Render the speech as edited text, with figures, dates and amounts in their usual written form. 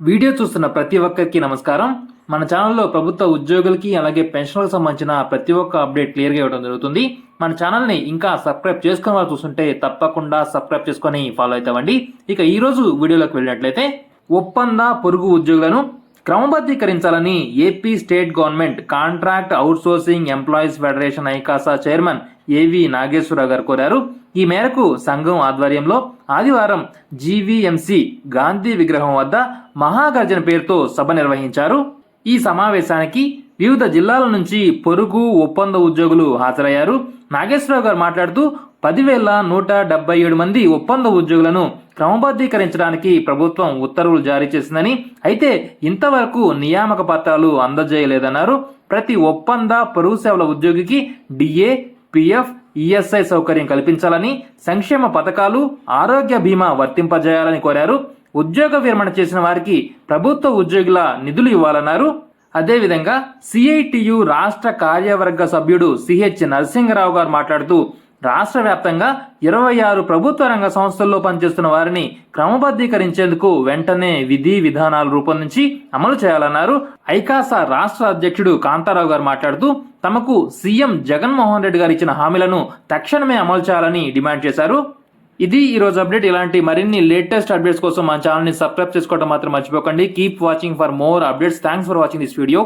Video చూస్తున్న ప్రతి ఒక్కరికి నమస్కారం. మన ఛానల్లో ప్రభుత్వ ఉద్యోగులకి అలాగే పెన్షన్లకు సంబంధించిన ప్రతి ఒక్క అప్డేట్ క్లియర్గా ఇవ్వడం జరుగుతుంది. మన ఛానల్ని ఇంకా సబ్స్క్రైబ్ చేసుకుని వాళ్ళు చూస్తుంటే తప్పకుండా సబ్స్క్రైబ్ చేసుకొని ఫాలో అవుతామండి. ఇక ఈ రోజు వీడియోలోకి వెళ్ళినట్లయితే, ఒప్పంద పొరుగు ఉద్యోగులను క్రమబద్ధీకరించాలని AP state government contract outsourcing employees federation ఐకాసా చైర్మన్ ఏవి నాగేశ్వరరావు గారు కోరారు. ఈ మేరకు సంఘం ఆధ్వర్యంలో ఆదివారం జీవీఎంసీ గాంధీ విగ్రహం వద్ద మహాగర్జన పేరుతో సభ నిర్వహించారు. ఈ సమావేశానికి వివిధ జిల్లాల నుంచి పొరుగు ఒప్పంద ఉద్యోగులు హాజరయ్యారు. నాగేశ్వరరావు గారు మాట్లాడుతూ 10,177 మంది ఒప్పంద ఉద్యోగులను క్రమబద్ధీకరించడానికి ప్రభుత్వం ఉత్తర్వులు జారీ చేసిందని, అయితే ఇంతవరకు నియామక పత్రాలు అందజేయలేదన్నారు. ప్రతి ఒప్పంద పొరుగు సేవల ఉద్యోగికి డిఏ, పిఎఫ్, ఈఎస్ఐ సౌకర్యం కల్పించాలని, సంక్షేమ పథకాలు, ఆరోగ్య బీమా వర్తింపజేయాలని కోరారు. ఉద్యోగ విరమణ చేసిన వారికి ప్రభుత్వ ఉద్యోగుల నిధులు ఇవ్వాలన్నారు. అదేవిధంగా సిఐటియు రాష్ట్ర కార్యవర్గ సభ్యుడు సిహెచ్ నరసింగరావు గారు మాట్లాడుతూ, రాష్ట్ర వ్యాప్తంగా 26 ప్రభుత్వ రంగ సంస్థల్లో పనిచేస్తున్న వారిని క్రమబద్ధీకరించేందుకు వెంటనే విధి విధానాలు రూపొందించి అమలు చేయాలన్నారు. ఐకాసా రాష్ట్ర అధ్యక్షుడు కాంతారావు గారు మాట్లాడుతూ, తమకు సీఎం జగన్మోహన్ రెడ్డి గారు ఇచ్చిన హామీలను తక్షణమే అమలు చేయాలని డిమాండ్ చేశారు. ఇది ఈ రోజు అప్డేట్. ఇలాంటి మరిన్ని లేటెస్ట్ అప్డేట్స్ కోసం మన ఛానల్ని సబ్స్క్రైబ్ చేసుకోవడం మాత్రం మర్చిపోకండి. Keep watching for more updates. Thanks for watching this video.